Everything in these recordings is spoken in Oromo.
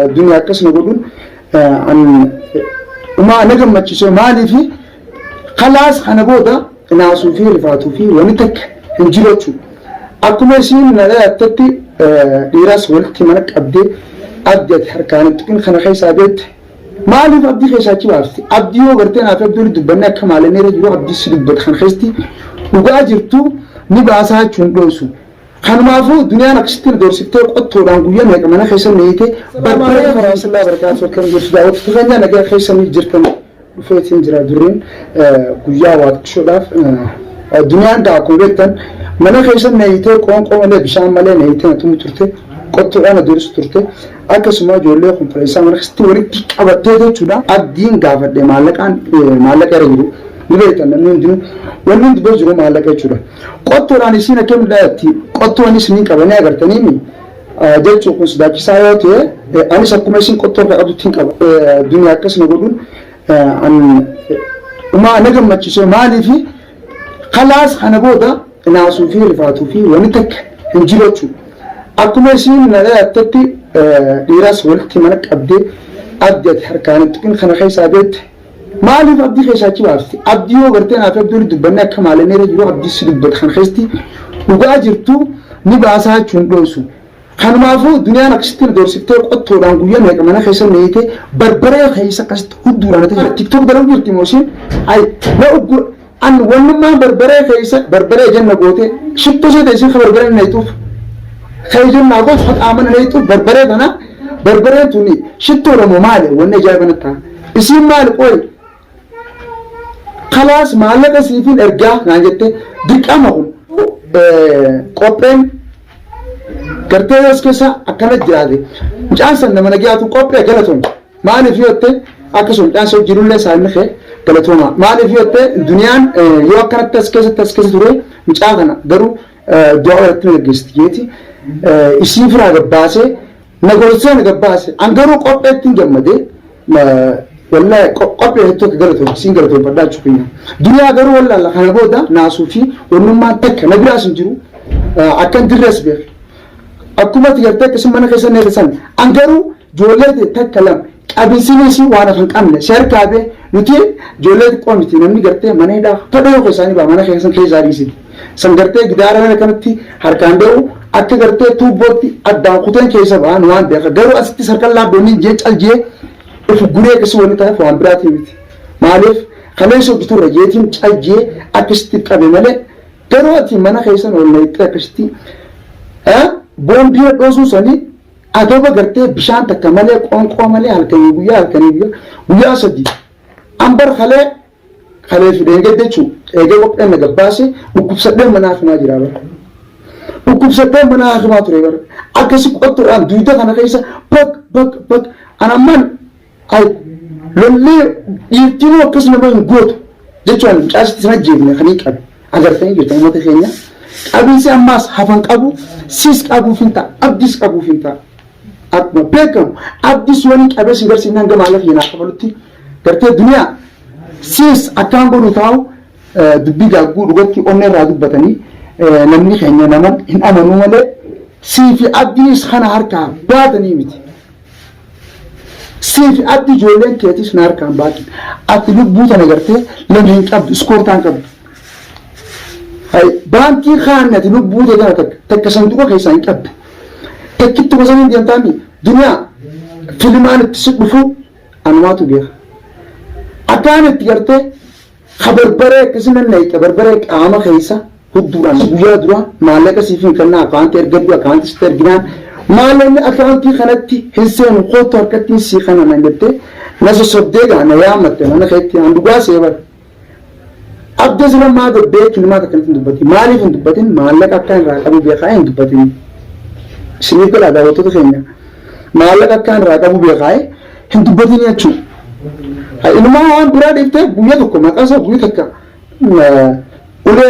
الدنيا كسر نقولون عن وما نجم ما تشوف مالي في خلاص أنا بودا ناسو فيه رفعتو فيه ونتك نجيلتو أكو ماشين نلا تتي إيراس ولك منك أبدي حركان تكون خنا خيس أبد مالي في أبدي خيس أشي بعرف أبديو قرتين أفهم دور دبنا كمال نيرة جرو أبدي سيد بد خن خيستي وقاجرتو نبأسها شندوسو خن ما فو الدنيا نكستير دور ستة قط ورانقويا نك منا خيس نيته بربرة فرنسا الله بركات وكم جرسدا وتفهمنا نجا خيس نيجركم فيتين جرا دورين قويا واتشولاف الدنيا دا كوبيتن منا خيس نيته قوم ولا بشام ملا نيته توم ترته قط أنا دورس ترته أكسما جولة خم فرنسا منا خستي وري تك أبتدي تشودا الدين قافر ده مالك أريدو نبيتن نندين ونند بجرو مالك أشودا قط راني سينا كم دايتي قط راني سنين كبني أقدر تنيمي جالس وكوس داكي سايوتي أنا سأكون مسين قط راني أبدو تين كب الدنيا كسر نقولون عن وما نجم ما تشوف مالي في خلاص أنا بودا ناسو فيه رفعتو فيه ونتك نجيلتو أكو ماشين نلا تتي إيراس ولك منك أبدي حركان تكون خنا خيس أبد مالي في أبدي خيس أشي بعرف أبديو قرتين أفهم دور دبنا كمال نيرة جرو أبدي سيد بد خن خيستي وقاجرتو نبأسها شندوسو خن ما فو الدنيا نكستير دور ستة قط ورانقويا نك منا خيس نيته بربرة خيس قست هدورانة تيك توك درام جرتي موسين أي لا أقول أن ونما بربرة جنة قوته شتو سيد إيش خبر بربرة نيتوف خيجون ناقص حد آمن نيتوف بربرة دنا بربرة توني شتو رمو ماله ونه جايبنا تا اسم مال قوي خلاص مالك سيفين إرجع ناجته دك أمهم قبرن करते हैं उसके साथ अकल जाते जान सन नमन गया तो कॉपरे गलत हो मान इफ़ी होते आके सुनते हैं सब जिरुल्ले सामने खे गलत होना मान इफ़ी होते दुनिया ये वक्त तस्के से दूरे मिचागना दरू दौड़ इतने गिस्ती थी इसी फिर आगे बासे नगोलसे नगबासे अंगरों कॉपरे तीन जम्मदे वल्ला कॉपरे है तो गलत हो सिंगल तो बड़ा चुकी है दुनिया अगरों वल्ला लखाना बोदा नासुफी उन्नुमा तक नगरास जिरु अकन दिरस बेर أكملت يرتك اسمنا كيسن نرسل أنكروا جولات تكلم أبي سينيسي وانا فنك أمن شركة أبي نتي جولات قومتي نمني قرتي مني دا فدايو كيساني بامانا كيسن كيساري سيدي سنقرتي قدارة من كانتي هركان دو أكي قرتي توبوتي أدام قطن كيسا بان وان بيخ قروا أستي سركال الله بونين جيج الجي إفو قرية كسواني تايف وان براتي بيتي مالف خليسو بطور جيتين الجي أكستي كابي ملي قروا أتي منا كيسن والنيتي أكستي بومبيه دوسو سني أدوبا قرتي بشان تكمله قوم هالكني ويا سدي أمبر خلي في دينك دشوا إيجا وقت أنا جباسي وكبسته مناخ ما جرابه وكبسته مناخ ما تريبر أكسي قط أن دويدا كنا كيسا بق أنا من أي للي يتينو كسر ما يقول دشوا أنا تسمع جيبنا خليك أجر تاني جت ما تخيلنا أبي سي أماس هفنك أبو سيس أبو فينتا أبديس أبو فينتا أبو بيكم أبديس ونيك أبي سيدر سينان جمالك هنا قبلتي كرتي الدنيا سيس أكان بقول تاو دبيجا قول وقتي أمني رادو بتني نمني خيني نمن إن أمنوا مله سيفي أبديس خنا هركا باتني متي سيفي أبدي جولين كيتيس ناركا باكي أتلو بوتا نقرتي لم ينكب سكورتان كب هاي بانكي خانة نبوه ده جانا تكسندوكا كيسان كب تكتو كسانين ديانتاني دنيا فيلمان تسقفو أنواتو بيخ أكانت يرتي خبر بريك كسنا نيك خبر بريك آما خيسا هدوران بويا دوران مالك سيفين كنا أكانت يرقدوا أكانت استرقنان مالك أكانتي خانتي حسين وقوتو هركتين سيخانا نجبتي ناسو صدقا نيامتي أنا خيتي عندوغا سيبر أبدأ ما هذا بيت ما تكلم دبتي مالي في دبتين مالك أكان راكبو بيخاين دبتين سنيك لا ده وتو تخينيا مالك أكان راكبو بيخاي هند دبتين يأتشو هاي إنما هون براد إفتح بويا تكو ما كاسا بويا تكا وله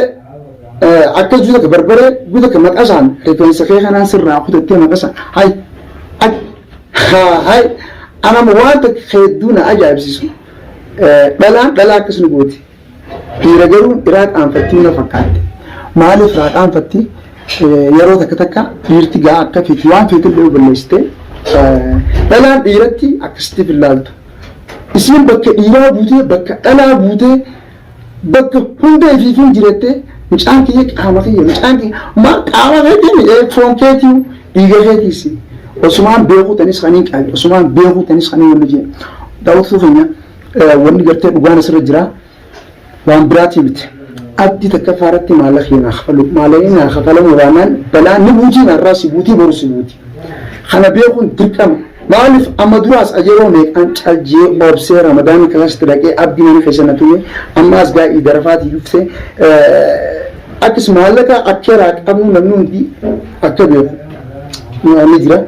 أكتر جودا كبربرة جودا كما كاسان ريتوين سكيه خنا سر راكو تتيه ما كاسان هاي أنا مواتك خيدونا أجايب سيسو دلا كسنو بوتي dhiiragaruun iraad aanfattii na fakkaate maaliif raad aanfatti yeroo takka dhiirti gaa akka fiiti waan fiitillee balleessite dhalaan dhiiratti akkasitti filaaltu isin bakka dhiiraa buutee bakka dhalaa buutee bakka hunda ifiifin jirette mucaan kiyya qaama kiyya mucaan kiyya maa qaama keetiin foon keetii dhiiga keetiisi osumaan beekuu tanis kaniin qaabi osumaan beekuu tanis kaniin wanni jee daawwatu keenya wanni gartee dhugaan asirra jira waan biraatii miti abdii takka faaratti maallaqii naa kafalu maallaqii naa kafalamu waanaan balaa ni buutii narraa si buutii boru si buutii kana beekuun dirqama maaliif amma duraas ajeroo meeqaan caljee obsee ramadaanii keessatti dhaqee abdii mana keessa na tume ammaas gaa'ii darafaatii dhuftee akkis maallaqa akkeeraa qabu namni hundi akka beeku ni jira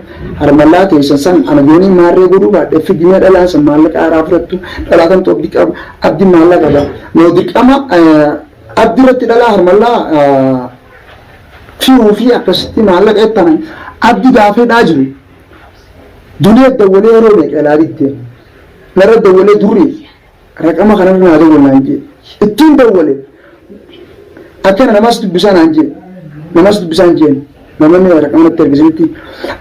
harmallaa teessan san anagoonii maarree godhuu baadhee fidimee dhalaan san maallaqa haaraa fudhattu dhalaa kan xobbi qabu abdii maallaqa qaba yoo dirqama abdii irratti dhalaa harmallaa fi'uu fi akkasitti maallaqa ettanan abdii gaafeedhaa jiru duniyaa dawwalee yeroo meeqa ilaalitte narra dawwalee durri raqama kanarra naa dawwalnaan jee ittiin dawwale akkana namas dubbisaan aan jee namas dubbisaan jeen namni raqama natti ergisinitti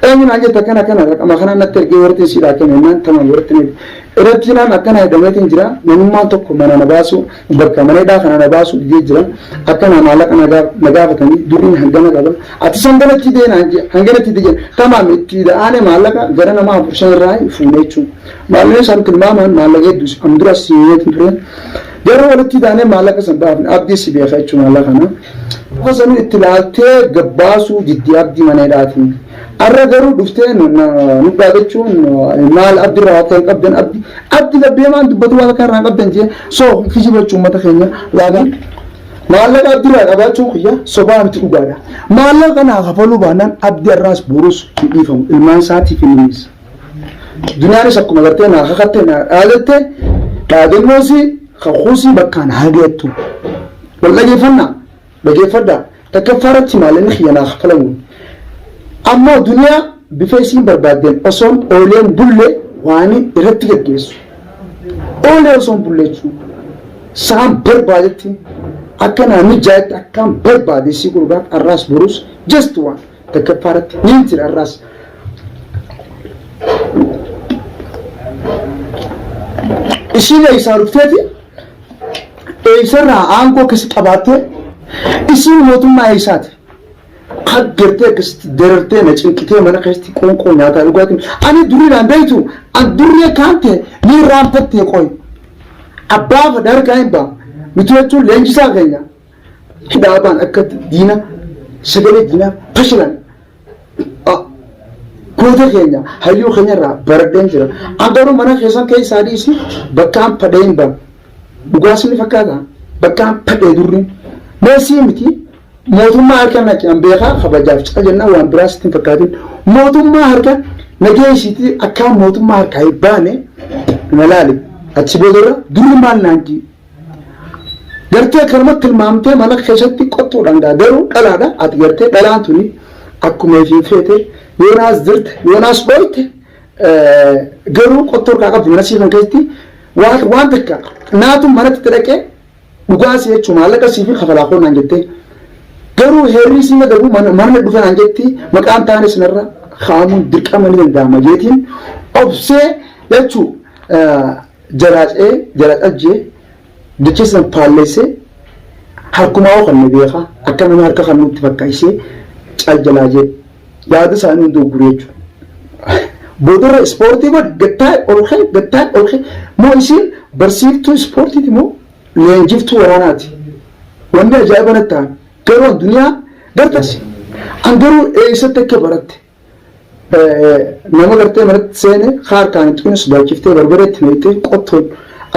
eenyu naan jette akkana raqama kana natti ergee wartiin siidhaa kennaan tamaan wartiin irratti naan akkana hidhameetiin jira namummaan tokko mana na baasu bakka maneedhaa kana na baasu dhigee jira akkana maallaqa na gaafatanii duriin hangana qaba ati sanganatti dee naan jee hanganatti dee tamaam itti da'aane maallaqa gara namaa furshan irraa fuune jechuun maallaqni san tilmaamaan maallaqa hedduus amduras siineetiin ture garuu walitti daanee maallaqa san baafne abdii si beeka jechuun maallaqa kana gosanuu itti laaltee gabbaasuu jiddii abdii maneedhaatiin arra garuu dhuftee nu dhaagachuun maal abdirraa akka hin qabdan abdi gabbee maan dubbatu waan akka irraa qabdan jee soo kijibachuu uummata keenya laagan maallaqa abdirraa qabaachuun kiyya sobaa miti dhugaadha maallaqa kanaa kafaluu baannaan abdi irraas boruus hin dhiifamu ilmaan isaatiif hin dhiisa duniyaanis akkuma gartee naa kakattee naa dhaagattee dhaagannoosi kakuusii bakkaan hageettu wal dhageeffadhaa takkaffaarratti maallaqni kiyya naa kafalamu ammoo duniyaa bifa isiin barbaaddeen osoon ooleen bulle waan irratti gaggeessu oolee osoon bulleechuu saan barbaadetti akka naanni jaayetti akkaan barbaadesii gurgaaf arraas borus just waan takkaffaarratti niin jira arraas ishiin eeysaa dhufteeti eeysarraa aangoo akkasi qabaattee isiin mootummaa eeysaati qaddartee akkasitti darartee na cinqitee mana keessatti qoonqoo nyaataa dhugaatiin ani duriidhaan beeytu an durree kaante ni raanfattee qoy abbaafa dargaa hin baa nuti jechuun leenjisaa keenya hidhaabaan akka diina sagalee diinaa fashilan goota keenya hayyuu keenyarraa baradheen jira an garuu mana keessan keessaa dhiisi bakkaan fadhee hin baa dhugaasni fakkaata bakkaan fadhee durriin meesii miti mootummaa harka naqan beekaa kabajaaf caa jennaan waan biraas ittiin fakkaatin mootummaa harka nageessitii akka mootummaa harkaa hin baane malaali achi boodara durri maal naanti gartee kanuma tilmaamtee mana keessatti qottuudhaan garuu dhalaadha ati gartee dhalaan tuni akkuma ifiin feete yoonaas dirte yoonaas dhoyte garuu qottoo harkaa qabdi mana siifan keessatti waan takka naatu manatti dhaqee dhugaasii jechuun maallaqa siifi kafalaa koonaan jettee garuu heerri siima darbu mana dhufan jetti maqaan taane sanarra khaamuun dirqama ni danda'ama jeetiin obsee jechuu jaraacee dacheessan paalleessee harkumaa kan beeka akka nama harka kan nutti fakkaisee caljalaa jee yaada isaanii hunduu guree jechuudha. Boodara ispoortii godhe gattaa olkee moo isiin barsiiftuu ispoortiiti moo leenjiftuu waraanaati wanni ajaa'iba natti ta'an garuu duniyaa gartasi an garuu eessatti akka baratte nama gartee manatti seene harkaan xunis baachiftee barbareetti meettee qottoon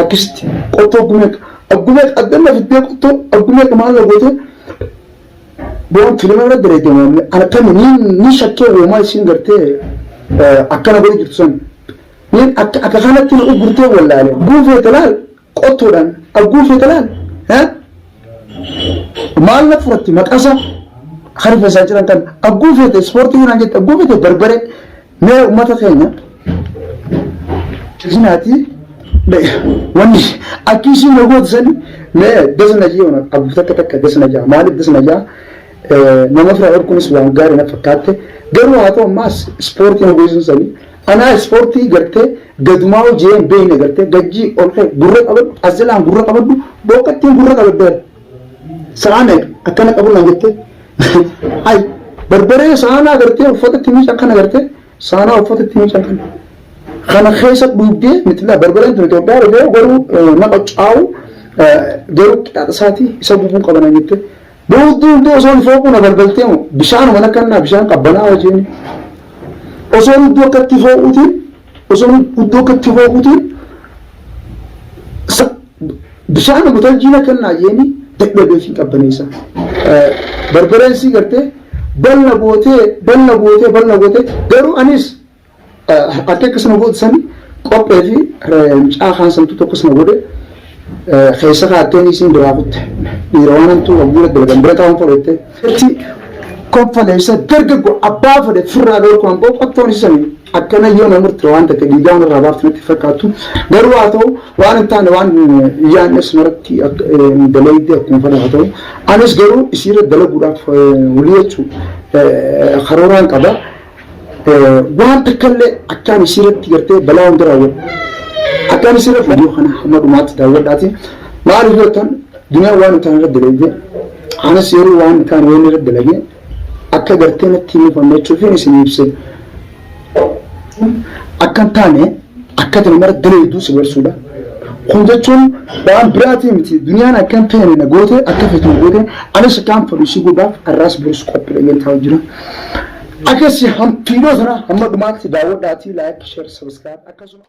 akkasitti qottoo aggumeeq addanna fiddee qottoo aggumeeq maal goote boon filima irra dareedamamne akkami ni shakkee uumaa isiin gartee akkana godhe jirtu san niin akka kanatti na gurtee wallaale guufeeta laal qottoodhaan agguufeeta laal maal na furatti maqasa harfa isaa jiran kan agguufeete ispoortii kanaan jette agguufeete barbare mee uummata keenya isinaati wanni akki isiin nagoota sani mee dasna jiyoona agguufta takka dasna jaa maaliif dasna jaa nama fira orkunis waan gaarii na fakkaatte garuu haa ta'u ammaas ispoortii nagoota sani أنا سبورتي قرتي قد ما هو جيم بين قرتي قجي أوكي برا قبل أزلان برا قبل بوقتين برا قبل ده سانك أكنا قبل نقطة هاي بربرة سانا قرتي وفتت تميش أكنا قرتي سانا وفتت تميش أكنا خنا خيسة بودي مثل بربرة أنت تبغى رجع قرو نقطع أو قرو كتاب ساتي يسببون قبل نقطة بودي ده أصلا فوقنا بربلتهم بشان ولا كنا بشان قبنا وجيني أصلا دو كتفو أوتين أصلا دو كتفو أوتين بشان متوجينا كنا جيني تقبل بيفين كبنيسا بربرنسي کرتے بلنا بوته گرو انیس اتے کسنا بود سنی قبل في آخان سنتو تو کسنا بوده خیسا خاتینی سین دراغت ایروانن تو وگولت بلدن برتاون فرده konfaleessa dargaggo abbaa fedhe firraa dhoorku hamboo qottoon isanii akkana yoo namurti waan ta'e dhiigaan irraa baafnatti fakkaatu garuu haa ta'u waan hin taane waan yaadnes maratti dalaydee akkuma fedhe haa ta'u anis garuu isiirra dalaguudhaaf walii jechuu karooraan qaba waan takkallee akkaan isiirratti gartee balaa hundi raawwadhu akkaan isiirratti viidiyoo kana hamma dhumaatti daawwadhaati maaliif jettan duniyaan waan hin taane irra dalaydee anis yeroo waan hin taane waan irra dalagee akka gartee natti himuuf isin ibse akkan taane akka tana mara daleedu si barsuudha kun jechuun waan biraatii miti duniyaan akkan feene na goote akka feetu na goote anis akkaan fedhu si godhaaf arraas burus qophiidha taa'u jira akkasi viidiyoo sana hamma dhumaatti daawwadhaatii laayik sheer sabiskiraayib akkasuma